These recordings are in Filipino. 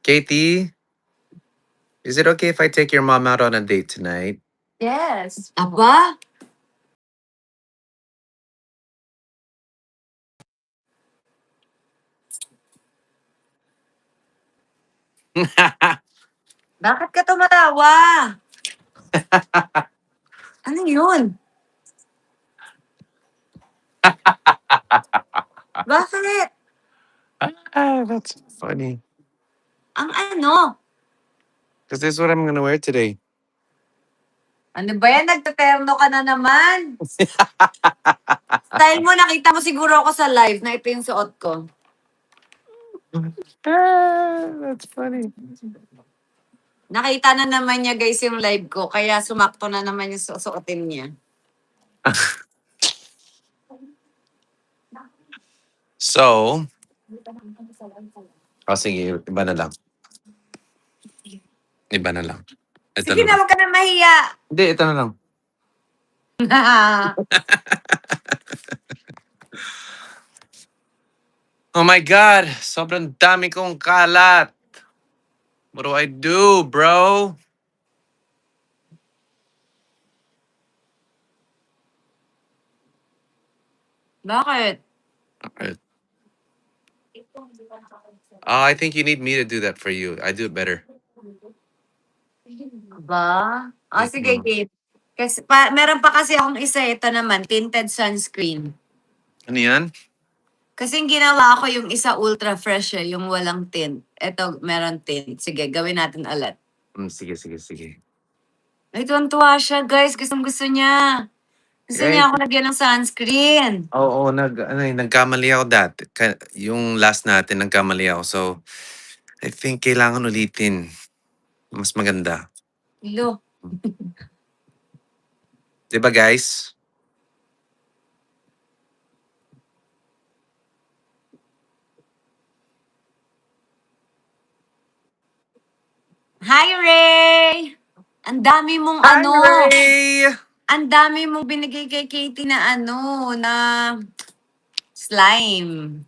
Katie, is it okay if I take your mom out on a date tonight? Yes. Aba? Bakit ka tumatawa? Ano yun? Bakit? That's funny. Ang ano? Because this is what I'm gonna wear today. Ano ba yan? Nagtaterno ka na naman. Style mo, nakita mo siguro ako sa live na ito yung suot ko. That's funny. Nakita na naman niya guys yung live ko, kaya sumakto na naman yung susuotin niya. So, sige, iba na lang. Iba na lang. Ito Sige na na, lang. huwag ka na mahiya. Hindi, ito na lang. Oh my God! Sobrang dami kong kalat. What do I do, bro? Bakit? I think you need me to do that for you. I do it better. Ba? Sige, Mm. Kate. Kasi, meron pa kasi akong isa, ito naman, tinted sunscreen. Ano yan? Kasi yung ginawa ko yung isa ultra fresh yung walang tint. Ito, meron tint. Sige, gawin natin ulit. Sige. Ay, tuwan-tuwa siya, guys. Gusto niya. Gusto niya ako lagyan ng sunscreen. Oo, nagkamali ako dati. Yung last natin, nagkamali ako. So, I think kailangan ulitin. Mas maganda. Hello. Diba, guys? Hi, Ray! Ang dami mong Ray! ang dami mong binigay kay Katie na na slime.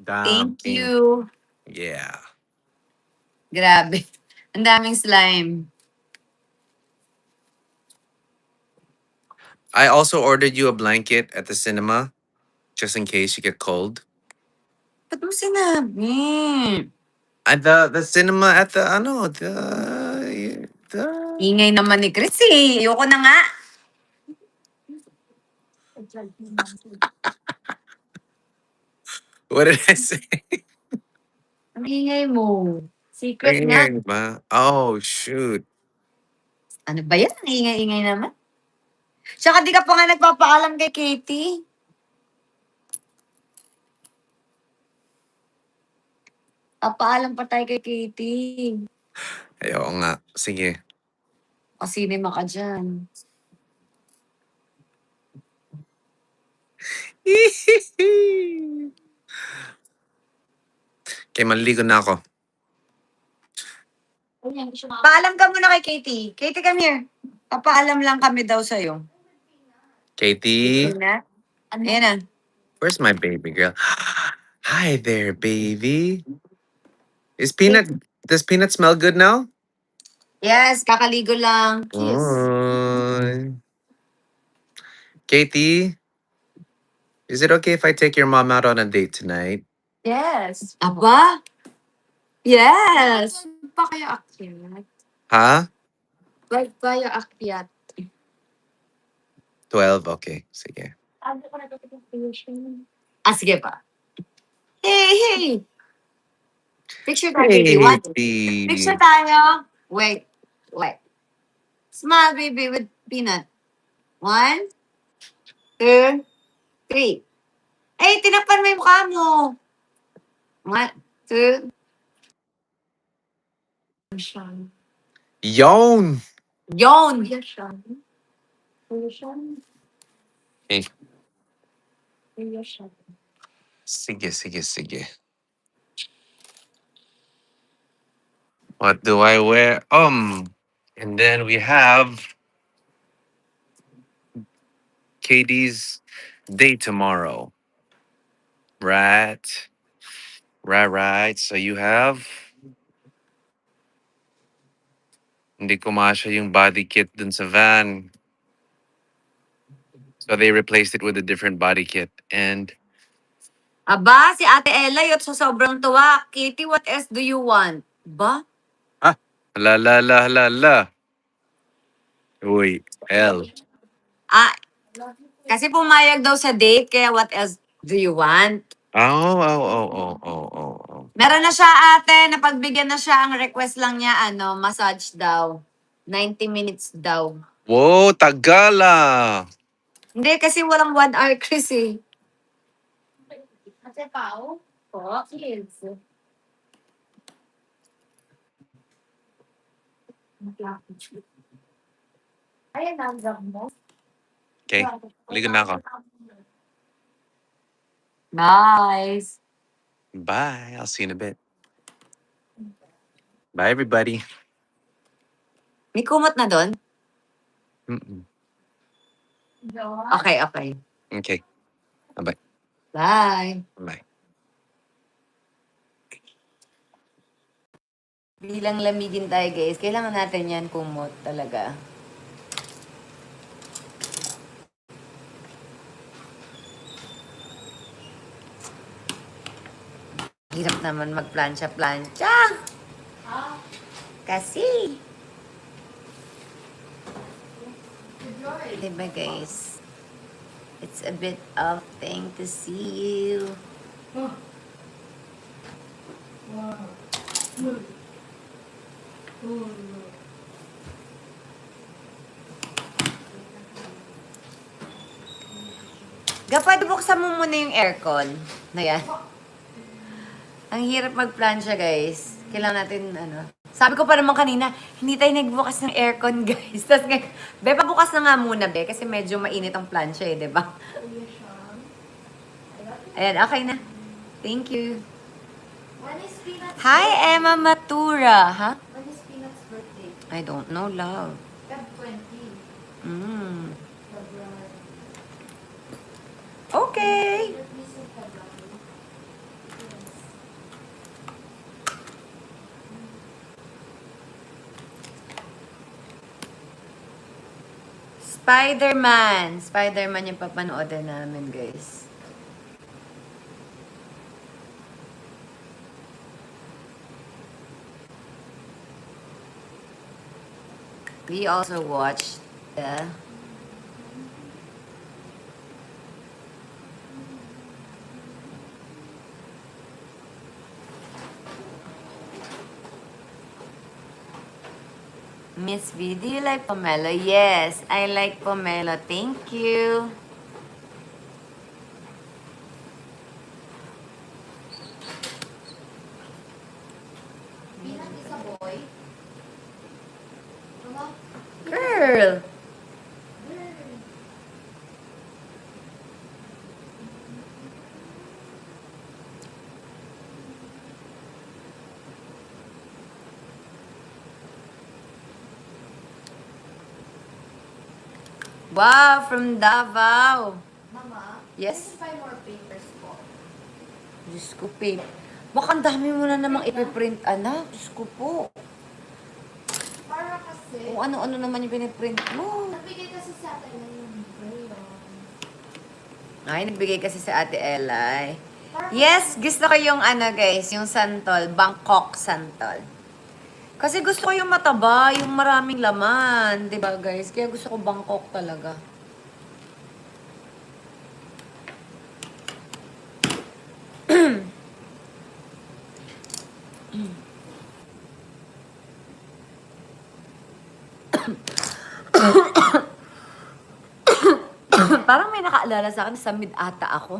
Thank Daming. you. Yeah. Grabe. Ang daming slime. I also ordered you a blanket at the cinema, just in case you get cold. Ba't mo sinabi? At the cinema at the Ingay naman ni Chris eh. Ayoko na nga. what did I say? Ang ingay mo. Secret nga. Ingay ba? Oh shoot. Ano ba yan? Ang ingay-ingay naman. Tsaka di ka pa nga nagpapaalam kay Katie. Papaalam pa tayo kay Katie. Ayaw nga. Sige. O cinema ka dyan. Okay, maliligo na ako. Paalam ka muna kay Katie. Katie, come here. Papaalam lang kami daw sa'yo. Katie, Na? Ayan na. where's my baby girl? Hi there, baby. Does Peanut smell good now? Yes, kakaligo lang. Kiss. Oy. Katie, is it okay if I take your mom out on a date tonight? Yes. Aba? Yes. Pa kaya akyat? Huh? Bike tayo akyat. 12? Okay, sige. Ano ko nag-application? Sige pa. Hey! Picture tayo, baby. What? Picture tayo. Wait. Smile, baby, with Peanut. 1, 2, 3. Ay, tinapan mo yung mukha mo. 1, 2. Siyan. Yon! Yon! Kuya siyan. Kuya siyan. Okay. Kuya siyan. Sige. What do I wear? And then we have Katie's day tomorrow. Right. So you have Hindi kumasya yung body kit dun sa van. So they replaced it with a different body kit. And Aba, si Ate Ella, yun sa sobrang tuwa. Kitty, what else do you want? Ba? la la la la la. Uy, L. Ah, kasi pumayag daw sa date, kaya what else do you want? Oh. Meron na siya, ate. Napagbigyan na siya. Ang request lang niya, massage daw. 90 minutes daw. Whoa, Tagala. Hindi, kasi walang 1 hour, Chris eh. Ate Pao? Po, kids. Ayan, nanggap mo. Okay, ligo na ako. Nice. Bye. I'll see you in a bit. Bye, everybody. May kumot na doon? Mm-mm. Okay. Okay, Bye. bye. Bilang lamigin tayo, guys. Kailangan natin yan kumot talaga. Hirap naman magplansya-plansya. Kasi. Diba, guys? It's a bit of thing to see you. Gapad, buksan mo muna yung aircon. Na yan. Ang hirap magplansya, guys. Kailangan natin, Sabi ko pa naman kanina, hindi tayo nagbukas ng aircon, guys. Tapos ngayon, be, pabukas na nga muna, be. Kasi medyo mainit ang plansya, eh, di ba? Ayan, okay na. Thank you. When is Peanut's Hi, Emma Matura. Ha? When is Peanut's birthday? I don't know, love. Feb 20. Mm. February. Okay. Birthday sa February. Yes. Spider-Man. Spider-Man yung papanoorin namin, guys. We also watched the Miss V, do you like pomelo? Yes, I like pomelo. Thank you. Peanut is a boy. Ano? Girl. Wow, from Davao. Mama, Yes? can you buy more papers po? Diyos ko, babe. Baka ang dami mo na namang ipiprint, anak. Diyos ko po. Para kasi, Kung ano-ano naman yung piniprint mo. nagbigay kasi sa atin na yung crayon. Ay, nagbigay kasi sa Ate Elay. Para Yes, gusto ko yung guys, yung santol, Bangkok santol. Kasi gusto ko yung mataba, yung maraming laman, 'di ba, guys? Kaya gusto ko Bangkok talaga. Parang may nakaalala sa akin, sa mid ata ako.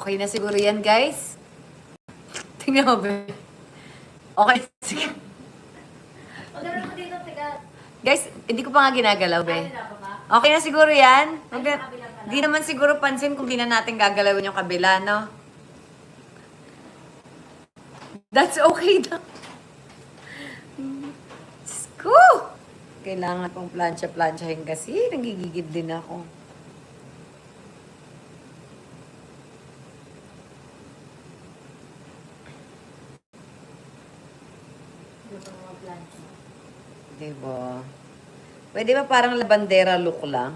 Okay na siguro yan, guys. Tingnan mo, be. Okay, sige. Magkaroon mo dito, tiga. Guys, hindi ko pa nga ginagalaw, be. Ano na ba ba? Okay na siguro yan. Ay, sa kabila pala. Di naman siguro pansin kung di na natin gagalawin yung kabila, no? That's okay na. Diyos ko! kailangan kong plancha-planchahin kasi nagigigid din ako. Gusto mo mag-lunch. Diba? Pwede ba parang labandera look lang?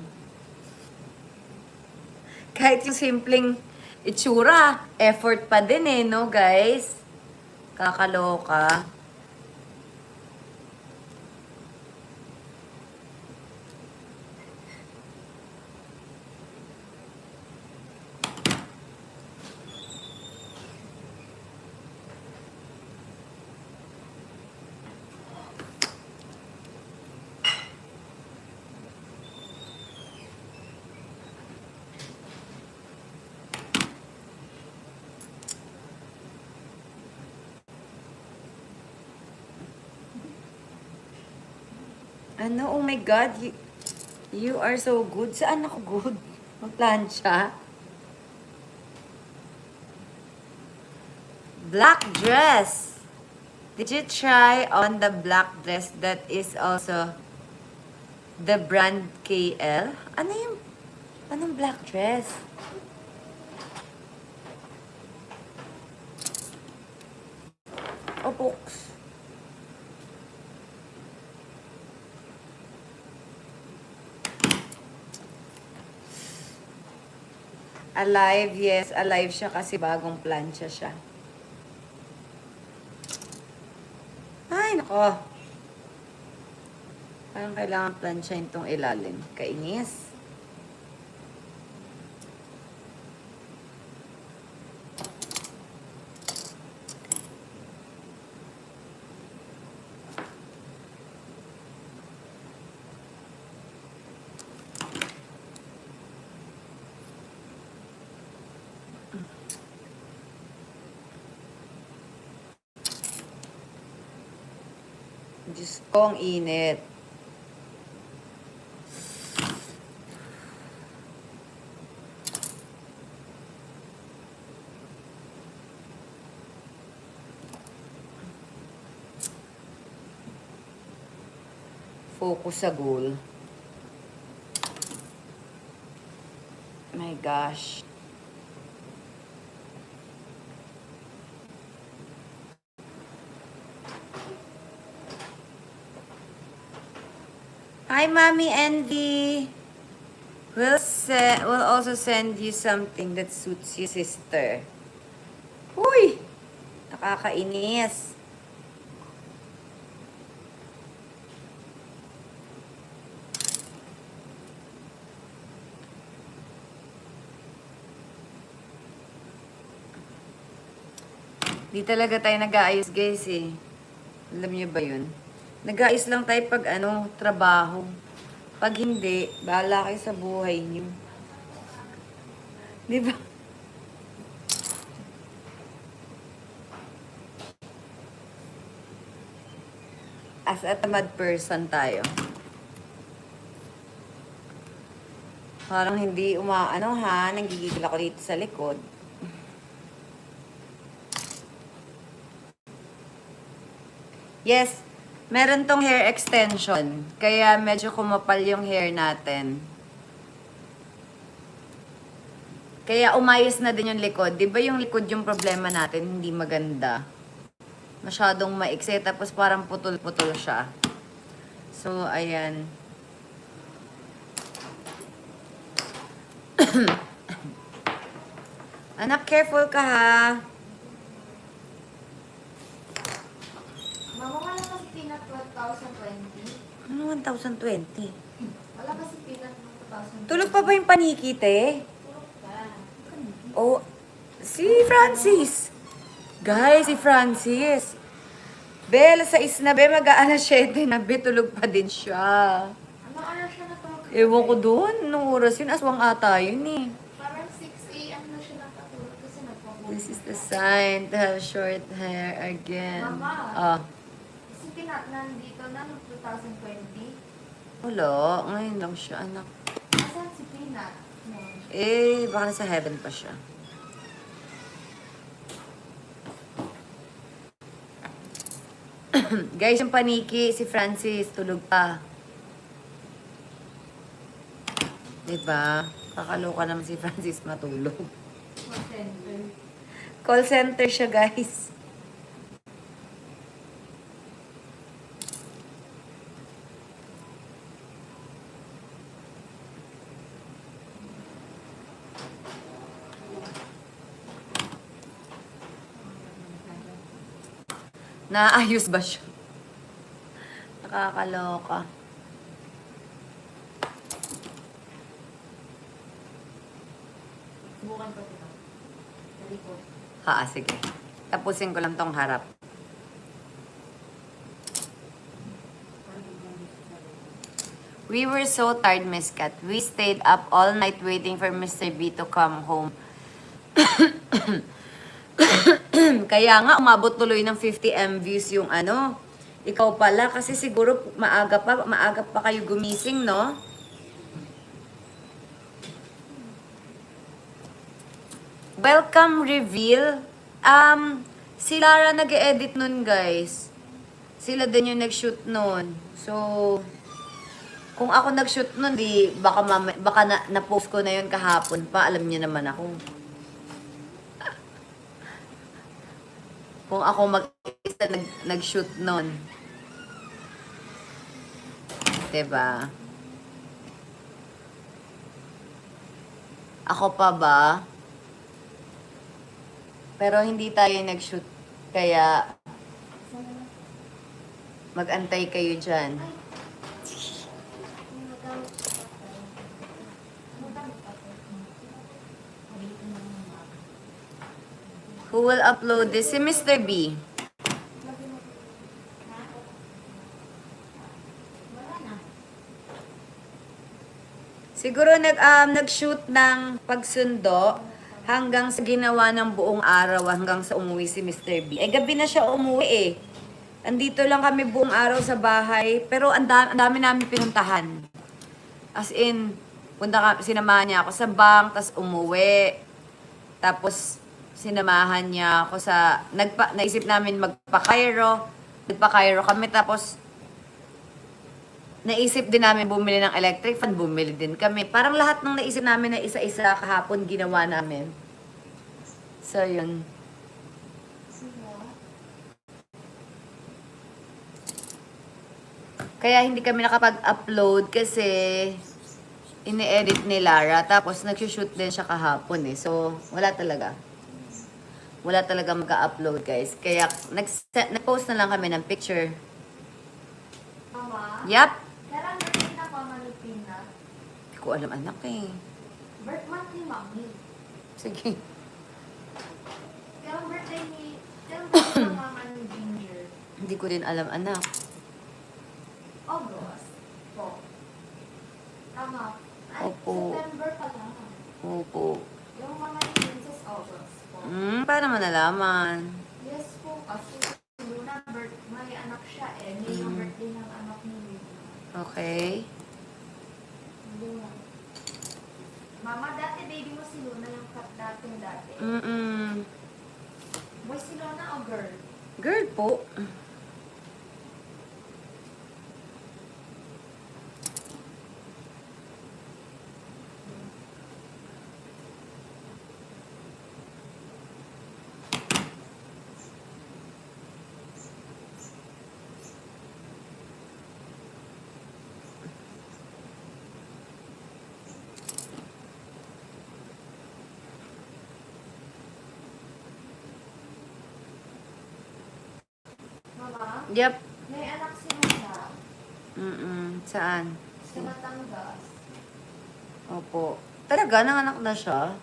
Kahit yung simpleng itsura, effort pa din eh, no guys? Kakaloka. Ano? Oh my God, you are so good. Saan ako good? Magplancha? Black dress. Did you try on the black dress that is also the brand KL? Ano yung, anong black dress? Oh, books. Alive, yes. Alive siya kasi bagong plancha siya. Ay, nako. Parang kailangan planchahin tong ilalim. Kainis. Diyos ko, ang init. Focus sa goal. My gosh. Hi, Mommy Envy. We'll also send you something that suits you, sister. Huy! Nakakainis. Di talaga tayo nag-aayos, guys, eh. Alam niyo ba yun? Nag-aayos lang tayo pag, trabaho. Pag hindi, bahala kayo sa buhay niyo. Di ba? As a tamad person tayo. Parang hindi nanggigigil ako dito sa likod. Yes, meron tong hair extension. Kaya medyo kumapal yung hair natin. Kaya umayos na din yung likod. Di ba yung likod yung problema natin, hindi maganda. Masyadong maikse, tapos parang putol-putol siya. So, ayan. Anak, careful ka ha. Mama, wala kasi peanut 2020. Ano 1,020? Wala kasi peanut ng 2020. Tulog pa ba yung paniki, te? Tulog pa. Oh, si Francis. Guys, si Francis. Bel, sa na, be, mag-aalas 7 na, be, tulog pa din siya. Ano oras siya natulog? Ewan ko doon, nung oras yun, aswang ata yun eh. Parang 6 a.m. na siya nakatulog kasi nagpapulit. This is the sign to have short hair again. Mama. Ah, Si Peanut nandito na noong 2020. wala. Ngayon lang siya, anak. Nasaan si Peanut? No. Eh, baka nasa heaven pa siya. Guys, yung paniki, si Francis, tulog pa. Diba? Kakaloka naman si Francis matulog. Center. Call center siya, guys. Naayos ba siya? Nakakaloka. Subukan ko ito. Talikod. Sige. Tapusin ko lang tong harap. We were so tired, Miss Kat. We stayed up all night waiting for Mr. B to come home. Kaya nga, umabot tuloy ng 50 views yung ano. Ikaw pala, kasi siguro maaga pa kayo gumising, no? Welcome reveal. Si Lara nag-edit nun, guys. Sila din yung nag-shoot nun. So, kung ako nag-shoot nun, di, baka na-post ko na yun kahapon pa. Alam niyo naman ako. Kung ako mag-isa nag-shoot nun. Diba? Ako pa ba? Pero hindi tayo nag-shoot. Kaya, mag-antay kayo dyan. Who will upload this? Si Mr. B. Siguro nag-shoot ng pagsundo hanggang sa ginawa ng buong araw, hanggang sa umuwi si Mr. B. Gabi na siya umuwi eh. Andito lang kami buong araw sa bahay, pero ang dami namin pinuntahan. As in, sinamahan niya ako sa bank, tas umuwi. Tapos, sinamahan niya ako sa, naisip namin magpa-Cairo. Nagpa-Cairo kami, tapos, naisip din namin bumili ng electric fan, bumili din kami. Parang lahat ng naisip namin na isa-isa kahapon ginawa namin. So, yun. Kaya hindi kami nakapag-upload kasi ini-edit ni Lara. Tapos nag-shoot din siya kahapon eh. So, wala talaga. Wala talaga mag-upload, guys. Kaya nag-post na lang kami ng picture. Mama? Yup. Kailan birthday na Mama ni Peanut? Hindi ko alam, anak eh. Birth month ni Mami. Sige. Kailan birthday ng Mama ni Ginger? Hindi ko din alam, anak. August po. Tama. Ay, Opo. September pa lang. Opo. Yung Mama ni Princess August po. Paano mo nalaman? Yes po, kasi si Luna, may anak siya eh. May yung birthday ng anak ni Luna. Okay. Luna. Mama, dati baby mo si Luna, yung dati. Boy si Luna o girl? Girl po. Mama, Yep. may anak si Luna Saan? sa Batangas. Opo. Talaga, nanganak na siya?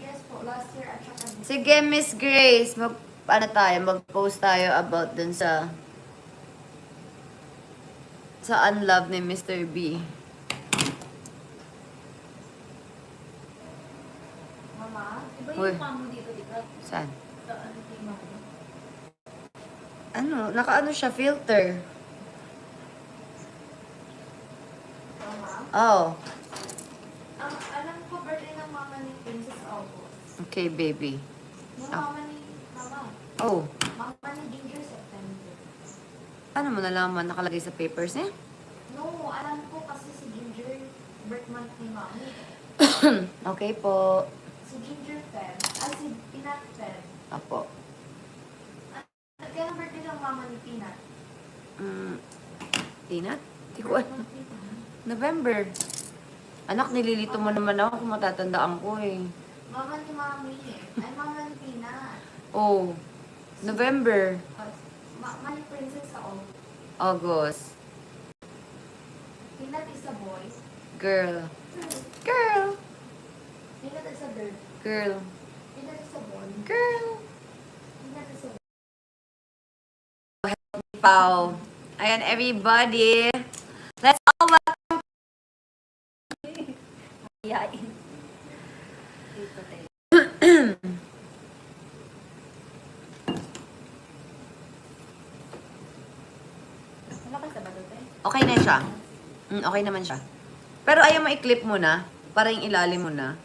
Yes po, last year at saka this Sige, Miss Grace, mag-post tayo about dun sa unlove ni Mr. B. Mama, iba Uy. yung mamo dito, di ba? Saan? Sa ano yung mamo? Ano? Nakaano siya? Filter. Mama? Oh. Alam ko birthday ng mama ni Princess August. Okay, baby. Yung Ah. mama. Oh. Mama ni Ginger September. Ano mo nalaman? Nakalagay sa papers niya? No, alam ko kasi si Ginger birth month ni Mami. Okay po. Si Ginger Feb. Si Peanut Feb. Apo. Kailan birthday ng mama ni Peanut? Peanut? Di ko alam. November. Anak, nililito mo naman ako kung matatandaan ko eh. Mama ni Mami. Ay, mama ni Peanut. Oh, November. Mami Princess ako. August. Peanut is a boy. Girl. Girl. Peanut is a girl. Girl. Peanut is a boy. Girl. Peanut is a boy. Pau. Ayan, everybody. Let's all welcome. Yain. Dito tayo. Malakas na ba ito, te? Okay na siya. Okay naman siya. Pero ayaw mo i-clip mo na. Para yung ilalim mo na.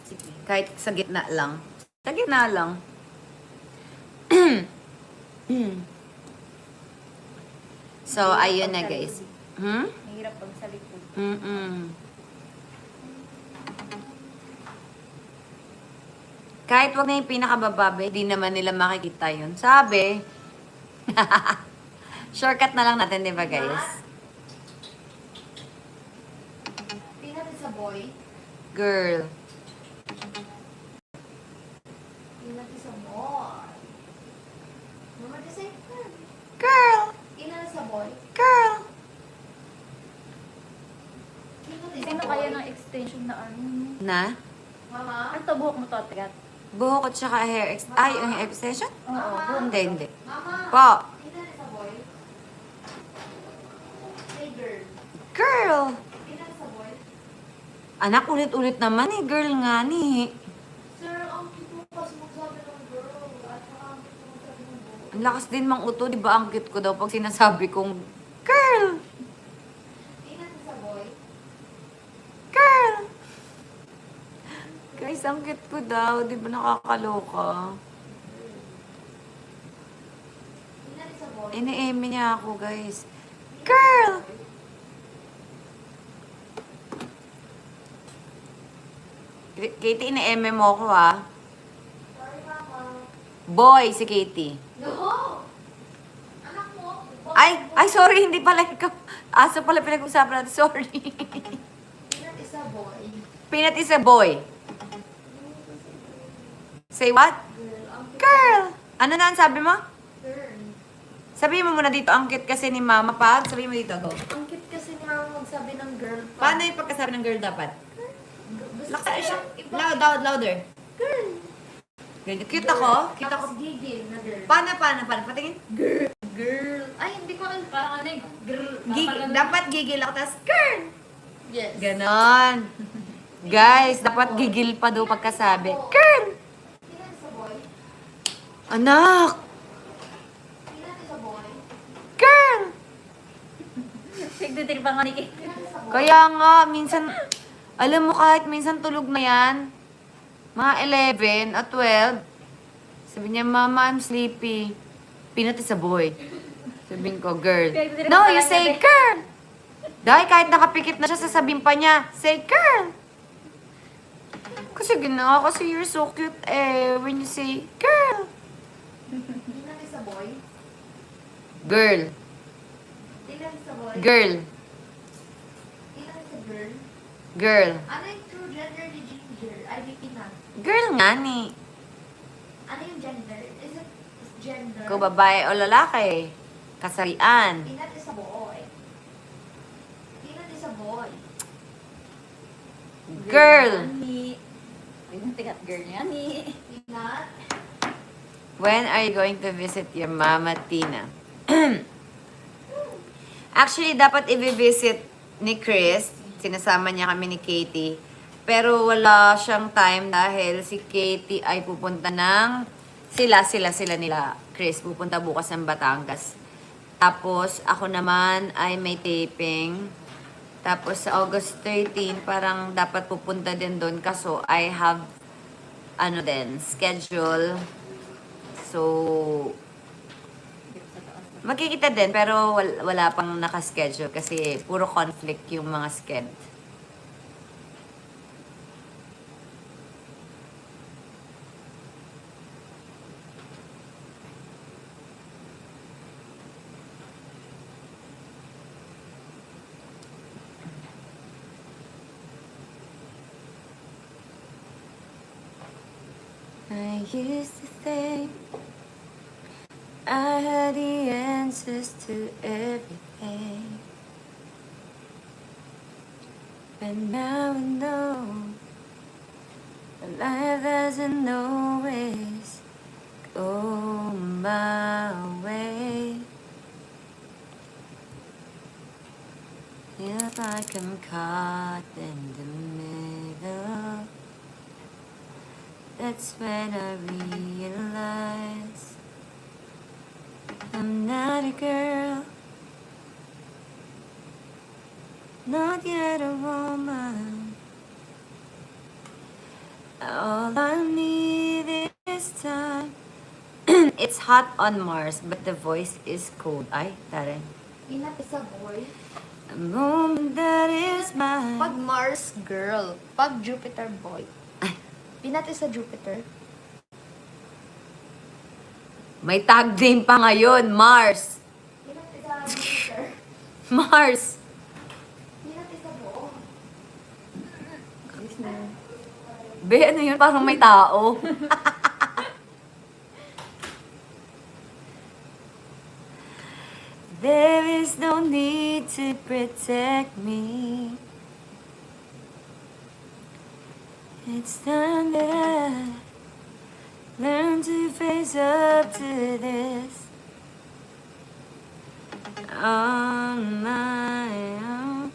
Sige. Kahit sa gitna lang. Sa gitna lang. So, ayun na guys. Mahirap pag sa likod. Kahit wag na yung pinakabababe, di naman nila makikita yun. Sabi, shortcut na lang natin, di ba guys? Peanut is a boy. Girl. Peanut is a boy. Mama just say, girl. Girl. Peanut is a boy. Girl. Peanut is a Sino boy. kaya ng extension na ano? Na? Mama? Ano to, buhok mo to, tigat? Buhok at saka hair ay, yung hair extension? Oo. Hindi, hindi. Mama? Po. Peanut is a boy. Say girl. Girl. Peanut is a boy. Anak, ulit-ulit naman eh. Girl nga ni. Sir, ang cute mo kasi magsabi ng girl. At saka ang cute mo magsabi ng boy. Ang lakas din mang uto, di ba? Ang cute ko daw pag sinasabi kong, girl. Peanut is a boy. Girl. Guys, ang cute ko daw. Di ba nakakaloka? Peanut is a boy. Ini-eme niya ako, guys. Girl. Katie, ini-eme mo ako, ha? Sorry, Mama. Boy, si Katie. No! Anak mo? Ay, sorry, hindi pala ikaw. Aso pala pinag-usapan natin. Sorry. Peanut is a boy. Peanut is a boy. Say what? Girl, ang cute. Girl! Ano na ang sabi mo? Girl. Sabihin mo muna dito, ang cute kasi ni Mama. Pag, sabihin mo dito, go. Ang cute kasi ni Mama magsabi ng girl pa. Paano yung pagkasabi ng girl dapat? Basta Laksa siya. iba- Loud, louder. Girl. Ganyan. Cute ako. Cute ako. Tapos gigil na girl. Paano? Patingin? Girl. Ay, hindi ko alam. Parang ano eh, girl. Dapat gigil ako, tapos girl! Yes. Ganon. Guys, dapat gigil pa daw pagkasabi. Girl! Peanut is a boy. Anak! Peanut is a boy. Girl! Tigdidig pa nga ni Kate. Peanut is a boy. Kaya nga, minsan, alam mo kahit minsan tulog na yan, mga 11 at 12, sabi niya, Mama, I'm sleepy. Peanut is a boy. Sabihin ko, girl. No, you say girl! Dahil kahit nakapikit na siya, sasabihin pa niya, say girl! Kasi ginawa, kasi you're so cute eh, when you say, girl! Peanut is a boy. Girl. Peanut is a boy. Girl. Peanut is a girl. Girl. Ano yung true gender ni Ginger? Ay, ni Peanut. Girl nga ni. Ano yung gender? Is it gender? Kung babae o lalaki. Kasarian. Peanut is a boy. Peanut is a boy. Girl. Ni. Yung tigat girl niya ni. Peanut. When are you going to visit your mama, Tina? Actually, dapat i-visit ni Chris. Sinasama niya kami ni Katie. Pero wala siyang time dahil si Katie ay pupunta ng... Sila nila. Chris, pupunta bukas ng Batangas. Tapos, ako naman ay may taping. Tapos, sa August 13, parang dapat pupunta din doon. Kaso, I have, schedule. So, magkikita din, pero wala pang nakaschedule kasi puro conflict yung mga sked. I used to think I had the answers to everything, but now I know life doesn't always go my way. Feels like I'm caught in the middle. That's when I realize I'm not a girl, not yet a woman. All I need is time. It's hot on Mars, but the voice is cold. Ay, taray. Peanut is a boy. A moment that is Pag mine. Mars, girl. Pag Jupiter, boy. Peanut is a Jupiter. May tag name pa ngayon, Mars. Peanut is a Jupiter. Mars. Peanut is a buo. Be, ano yun? Parang may tao. There is no need to protect me. It's time that I learn to face up to this on my own.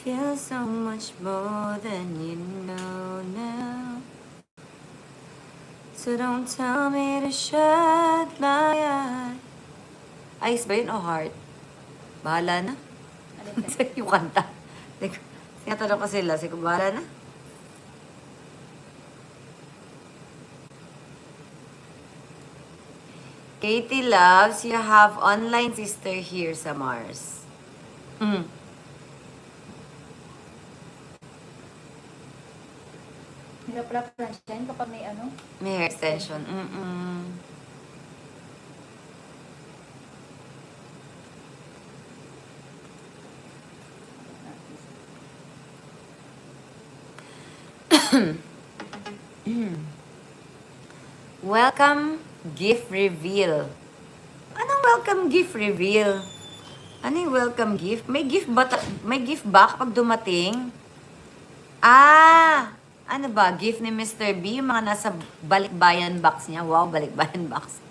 Feel so much more than you know now. So don't tell me to shut my eye. Ice ba yun o heart? Bahala na. Alin ka? Yung kanta. Sinatanong ko sila, sige, bahala na. Katie loves, you have online sister here sa Mars. Mm. Hirap pala Francine kapag may ano. May hair extension. Mm-mm. Welcome gift reveal. Anong welcome gift reveal? Ano yung welcome gift? May gift ba kapag dumating? Ah! Ano ba? Gift ni Mr. B? Yung mga nasa balikbayan box niya. Wow, balikbayan box.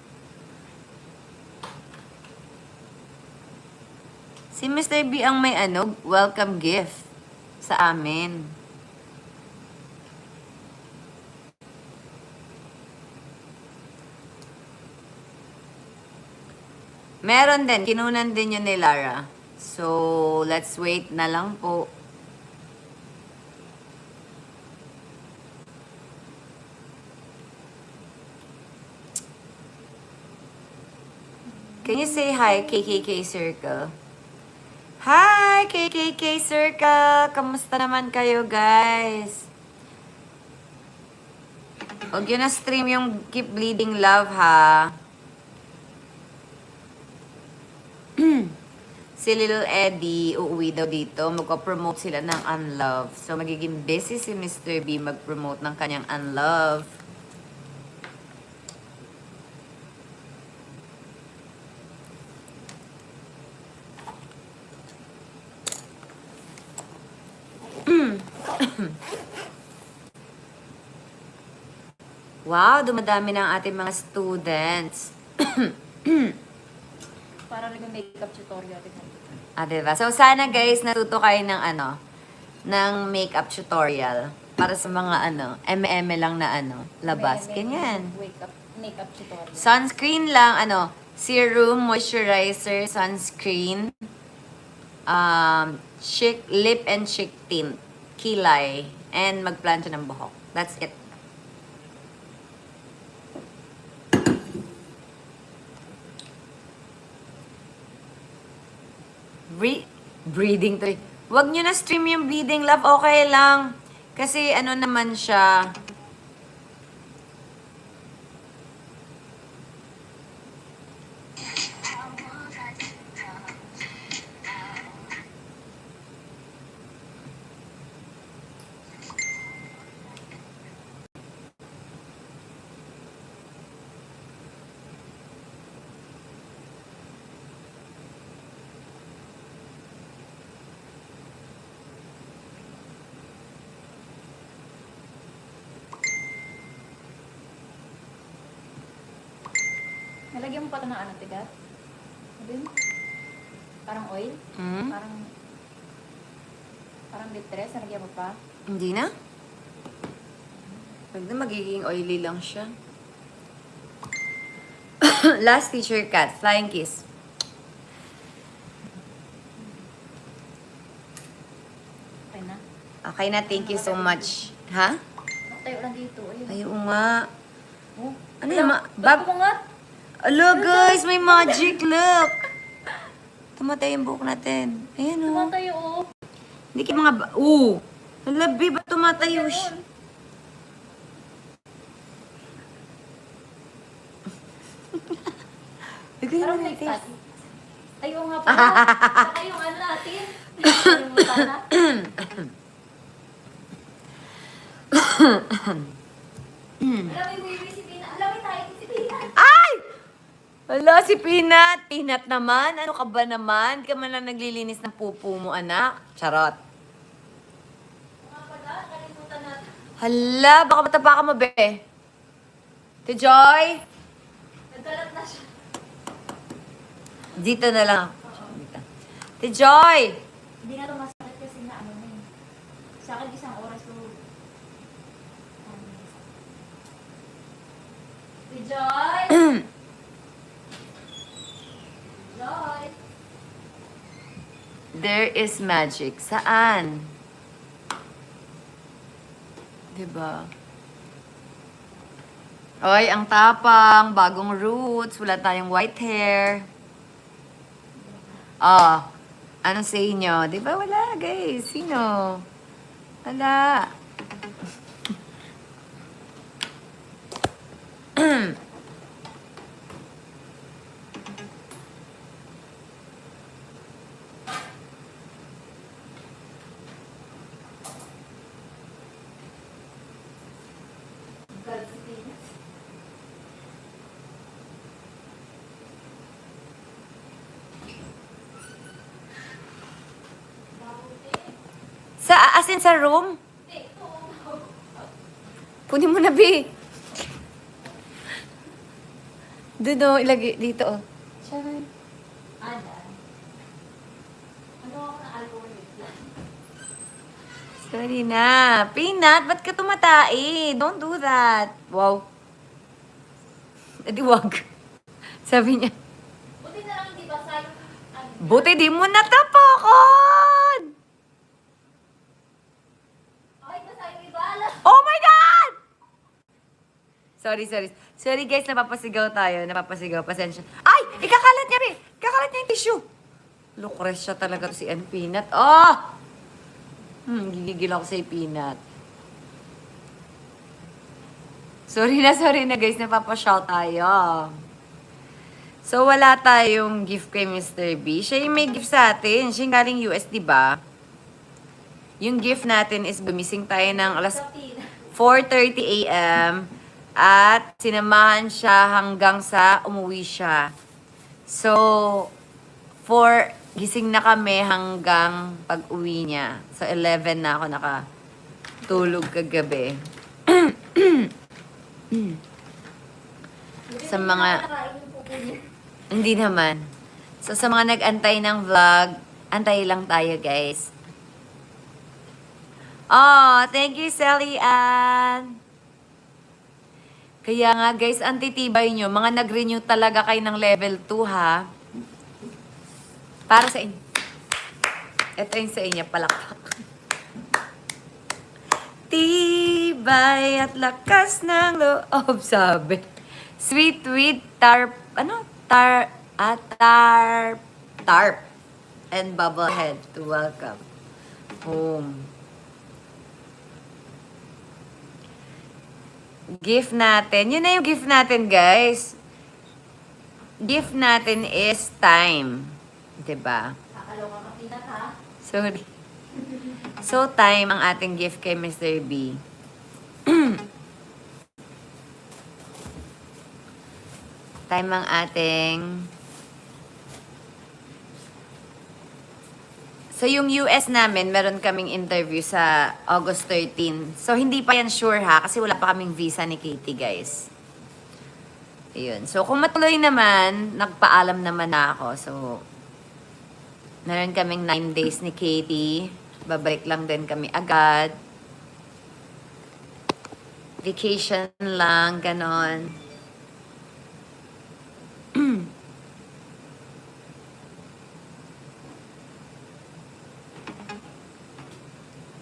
Si Mr. B ang may welcome gift sa amin. Meron din. Kinunan din yun ni Lara. So, let's wait na lang po. Can you say hi, KKK Circle? Hi, KKK Circle! Kamusta naman kayo, guys? Huwag yun na stream yung Keep Bleeding Love, ha? Si Little Eddie, uuwi daw dito. Magpa-promote sila ng Unlove. So, magiging busy si Mr. B mag-promote ng kanyang Unlove. Wow, dumadami na ang ating mga students. Para nag-makeup tutorial rin. Diba? So, sana guys, natuto kayo ng ng makeup tutorial. Para sa mga eme lang na labas. Ganyan. Makeup tutorial. Sunscreen lang, serum, moisturizer, sunscreen, lip and cheek tint, kilay, and magplansya ng buhok. That's it. Breathing to. Wag nyo na stream yung Bleeding Love, okay lang. Kasi naman siya. Lagyan mo pa ito ng ano, tiga? Sabi mo? Parang oil? Hmm? Parang bitres, nalagyan mo pa? Hindi na? Pag na magiging oily lang siya. Last teacher cat, flying kiss. Okay na. Okay na, thank you so much. Ha? Tayo lang dito. Ayun. Ay, oo nga. Oh. Ano yung Bab mo nga. Look guys, may magic, look! Tumatay yung buhok natin. Ayan o. Tumatayo, oh. Hindi kayo mga Labi, ba't tumatayo siya? Bigay Parang mo may natin. tat. Tayo nga pala. Saka yung ano natin. Kalimutan na. Alam mo yung si Pina. Alam mo tayo si Pina. Ay! Wala, si Peanut. Peanut naman. Ano ka ba naman? Di ka man lang naglilinis ng pupo mo, anak. Charot. Mga pala, kalimutan natin. Hala, baka matapakan mo, be. Te Joy? Nagkalat na siya. Dito na lang. Dito. Te Joy! Hindi na ito masakit kasi na ano na eh. Sa akin isang oras to. Si Joy! Joy! There is magic. Saan? Diba? Oy, ang tapang. Bagong roots. Wala tayong white hair. Ano sa inyo? Di ba wala, guys? Sino? Wala. Nagkalat si Pina. As in sa room? Kunin mo na, B. Doon, oh, ilagay dito, oh. Charan. Ada. Ano ako ng alcohol eh. Sorry na. Peanut, ba't ka tumatai? Don't do that. Wow. Edi wag. Sabi niya, Buti na lang hindi basa yung ano. buti di mo natapakan! Ay, basa yung iba. Alam. Oh my God! Sorry. Sorry guys, napapasigaw tayo. Napapasigaw. Pasensya. Ay! Ikakalat niya, Be! Ikakalat niya yung tissue. Lucretia talaga to si Ann Peanut. Oh! Gigigil ako sa Peanut. Sorry na guys. Napapashout tayo. So, wala tayong gift kay Mr. B. Siya yung may gift sa atin. Siya yung galing US, diba? Yung gift natin is gumising tayo ng alas Sa Pina. 4:30 a.m. At sinamahan siya hanggang sa umuwi siya. So, gising na kami hanggang pag-uwi niya. So, 11 na ako nakatulog kagabi. Sa mga... Nakain yung pupo niya. Hindi naman. So, sa mga nag-antay ng vlog, antay lang tayo, guys. Oh, thank you, Sally Ann. Kaya nga, guys, ang titibay nyo, mga nag-renew talaga kayo ng level 2, ha? Para sa inyo. Ito yung sa inyo, palakpak. Tibay at lakas ng loob, sabi. Sweet with tarp, tarp and bubblehead to welcome home. Gift natin. Yun na yung gift natin, guys. Gift natin is time. Diba? Kakaloka ka Pina ha. Sorry. So, time ang ating gift kay Mr. B. Time ang ating... So, yung US namin, meron kaming interview sa August 13. So, hindi pa yan sure ha, kasi wala pa kaming visa ni Katie, guys. Ayun. So, kung matuloy naman, nagpaalam naman na ako. So, meron kaming 9 days ni Katie. Babalik lang din kami agad. Vacation lang, ganon.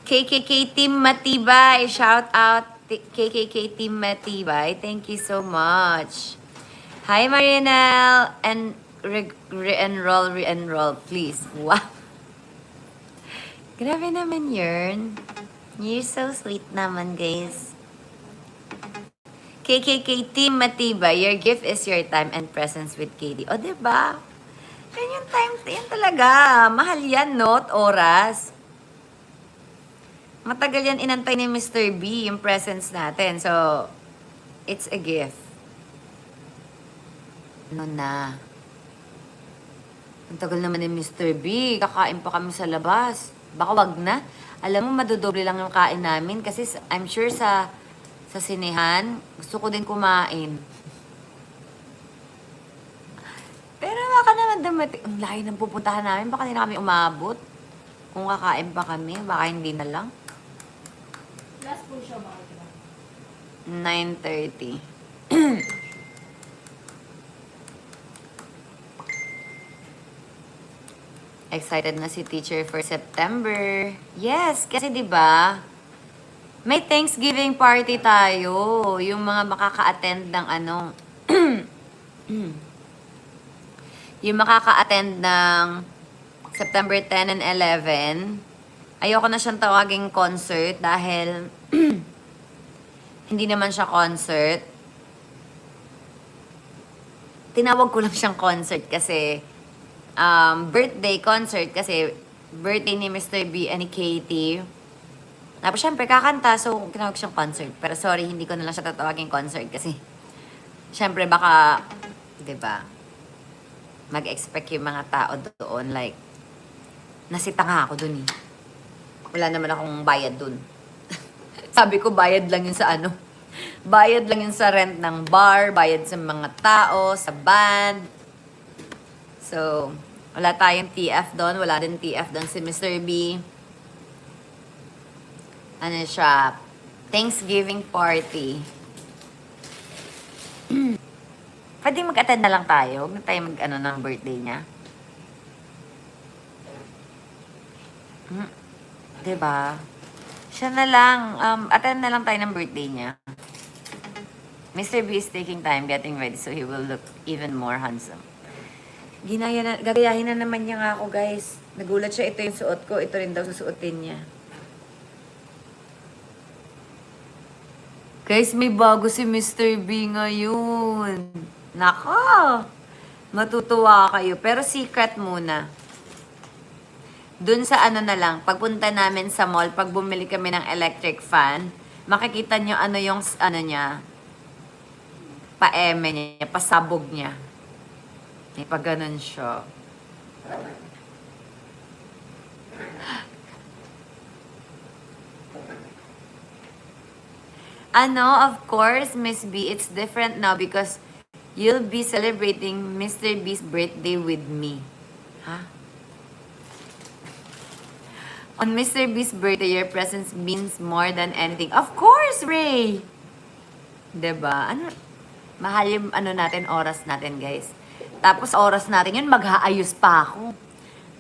KKK Team Matibay. Shout out KKK Team Matibay. Thank you so much. Hi, Marinel. And re-enroll, please. Wow. Grabe naman yun. You're so sweet naman, guys. KKK Team Matibay, your gift is your time and presence with KD. O, diba? Yan yung time, yan talaga. Mahal yan, not oras. Matagal yan inantay ni Mr. B, yung presence natin. So, it's a gift. Ano na? Ang tagal naman ni Mr. B. Kakain pa kami sa labas. Baka wag na. Alam mo, madodoble lang yung kain namin. Kasi I'm sure sa sinehan, gusto ko din kumain. Pero baka naman dumating. Ang layo ng pupuntahan namin. Baka hindi na kami umabot. Kung kakain pa kami, baka hindi na lang. Last po siya ba? 9:30. Excited na si teacher for September. Yes, kasi 'di ba? May Thanksgiving party tayo. Yung mga makaka-attend ng ano yung makaka-attend ng September 10 and 11. Ayoko na siyang tawaging concert dahil hindi naman siya concert. Tinawag ko lang siyang concert kasi birthday concert kasi birthday ni Mr. B and ni Katie. Tapos syempre kakanta, so tinawag siyang concert. Pero sorry, hindi ko na lang siya tatawaging concert kasi syempre baka, 'di ba? Mag-expect yung mga tao doon like nasita nga ako doon eh. Wala naman akong bayad doon. Sabi ko bayad lang yun sa ano. Bayad lang yun sa rent ng bar, bayad sa mga tao, sa band. So, wala tayong TF doon. Wala din TF doon si Mr. B. Ano siya? Thanksgiving party. Pwede mag-attend na lang tayo. Huwag na tayo mag-ano ng birthday niya. Diba? Siya na lang. Attend na lang tayo ng birthday niya. Mr. B is taking time getting ready so he will look even more handsome. Gagayahin na naman niya nga ako, guys. Nagulat siya, ito yung suot ko. Ito rin daw susuotin niya. Guys, may bago si Mr. B ngayon. Nako! Matutuwa kayo. Pero secret muna. Dun sa ano na lang, pagpunta namin sa mall, pag bumili kami ng electric fan, makikita nyo ano yung, ano niya, pa-eme niya, pasabog niya. May pag ganun siya. Ano, of course, Miss B, it's different now because you'll be celebrating Mr. B's birthday with me. Ha? On Mr. B's birthday, your presence means more than anything. Of course, Ray! Diba? Ano? Mahal yung ano natin, oras natin, guys. Tapos oras natin yun, maghaayos pa ako.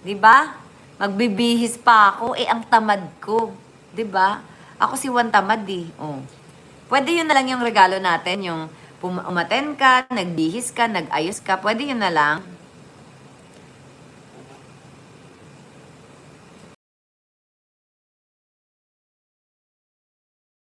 Diba? Magbibihis pa ako. Ang tamad ko. Diba? Ako si Juan tamad eh. Oh. Pwede yun na lang yung regalo natin, yung umaten ka, nagbihis ka, nag-ayos ka. Pwede yun na lang.